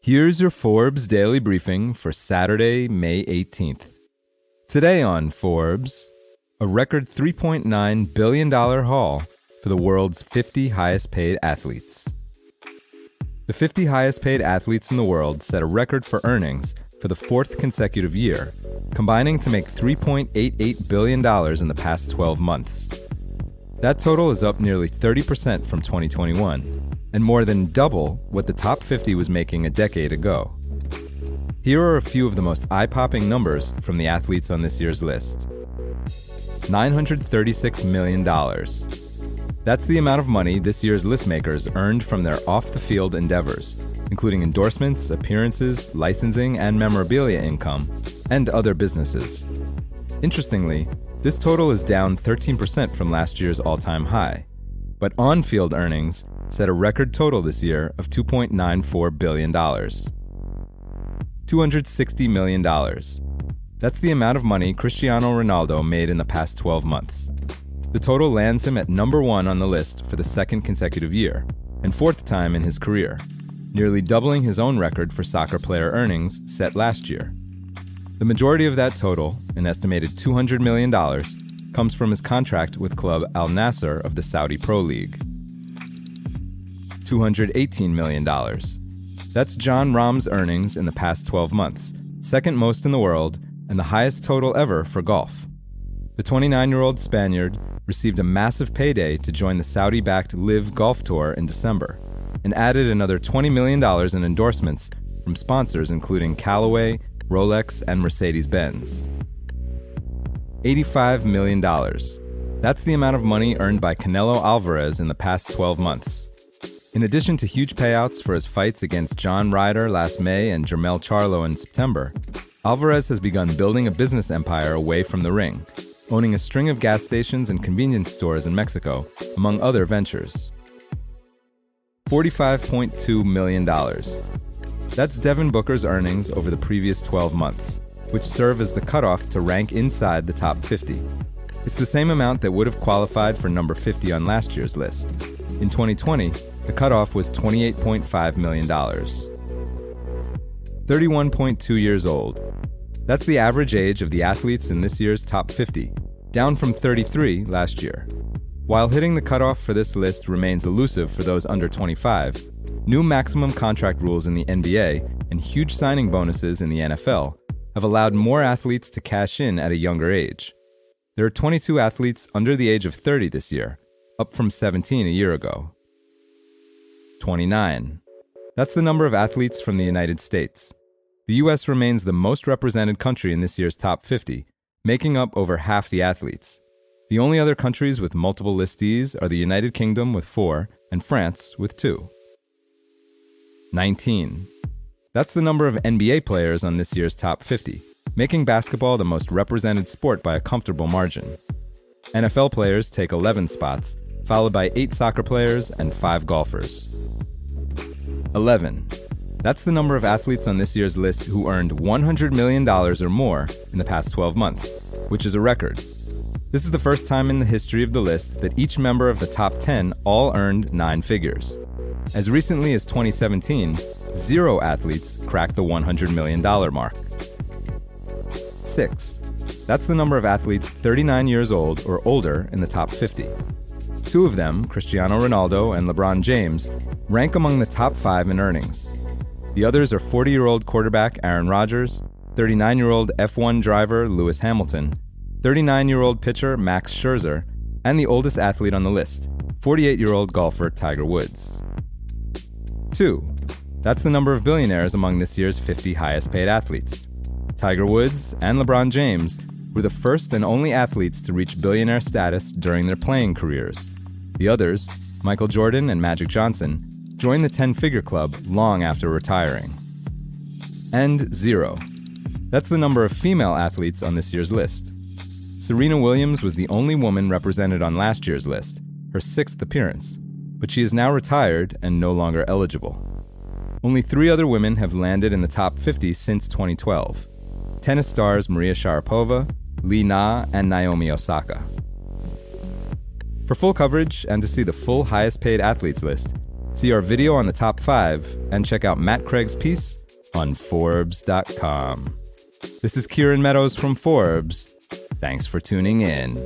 Here's your Forbes Daily Briefing for Saturday, May 18th. Today on Forbes, a record $3.9 billion haul for the world's 50 highest paid athletes. The 50 highest paid athletes in the world set a record for earnings for the fourth consecutive year, combining to make $3.88 billion in the past 12 months. That total is up nearly 30% from 2021, and more than double what the top 50 was making a decade ago. Here are a few of the most eye-popping numbers from the athletes on this year's list. $936 million. That's the amount of money this year's list makers earned from their off-the-field endeavors, including endorsements, appearances, licensing, and memorabilia income, and other businesses. Interestingly, this total is down 13% from last year's all-time high, but on-field earnings set a record total this year of $2.94 billion. $260 million. That's the amount of money Cristiano Ronaldo made in the past 12 months. The total lands him at number one on the list for the second consecutive year, and fourth time in his career, nearly doubling his own record for soccer player earnings set last year. The majority of that total, an estimated $200 million, comes from his contract with club Al Nassr of the Saudi Pro League. $218 million. That's Jon Rahm's earnings in the past 12 months, second most in the world, and the highest total ever for golf. The 29-year-old Spaniard received a massive payday to join the Saudi-backed LIV Golf Tour in December, and added another $20 million in endorsements from sponsors including Callaway, Rolex, and Mercedes-Benz. $85 million. That's the amount of money earned by Canelo Alvarez in the past 12 months. In addition to huge payouts for his fights against John Ryder last May and Jermell Charlo in September, Alvarez has begun building a business empire away from the ring, owning a string of gas stations and convenience stores in Mexico, among other ventures. $45.2 million. That's Devin Booker's earnings over the previous 12 months, which serve as the cutoff to rank inside the top 50. It's the same amount that would have qualified for number 50 on last year's list. In 2020, the cutoff was $28.5 million. 31.2 years old. That's the average age of the athletes in this year's top 50, down from 33 last year. While hitting the cutoff for this list remains elusive for those under 25, new maximum contract rules in the NBA and huge signing bonuses in the NFL have allowed more athletes to cash in at a younger age. There are 22 athletes under the age of 30 this year, up from 17 a year ago. 29. That's the number of athletes from the United States. The U.S. remains the most represented country in this year's top 50, making up over half the athletes. The only other countries with multiple listees are the United Kingdom with 4 and France with 2. 19. That's the number of NBA players on this year's top 50, making basketball the most represented sport by a comfortable margin. NFL players take 11 spots, followed by 8 soccer players and 5 golfers. 11. That's the number of athletes on this year's list who earned $100 million or more in the past 12 months, which is a record. This is the first time in the history of the list that each member of the top 10 all earned 9 figures. As recently as 2017, 0 athletes cracked the $100 million mark. 6. That's the number of athletes 39 years old or older in the top 50. 2 of them, Cristiano Ronaldo and LeBron James, rank among the top 5 in earnings. The others are 40-year-old quarterback Aaron Rodgers, 39-year-old F1 driver Lewis Hamilton, 39-year-old pitcher Max Scherzer, and the oldest athlete on the list, 48-year-old golfer Tiger Woods. 2. That's the number of billionaires among this year's 50 highest paid athletes. Tiger Woods and LeBron James were the first and only athletes to reach billionaire status during their playing careers. The others, Michael Jordan and Magic Johnson, joined the 10-figure club long after retiring. And 0. That's the number of female athletes on this year's list. Serena Williams was the only woman represented on last year's list, her 6th appearance, but she is now retired and no longer eligible. Only 3 other women have landed in the top 50 since 2012. Tennis stars Maria Sharapova, Li Na, and Naomi Osaka. For full coverage and to see the full highest paid athletes list, See our video on the top 5 and check out Matt Craig's piece on forbes.com. This is Kieran Meadows from Forbes. Thanks for tuning in.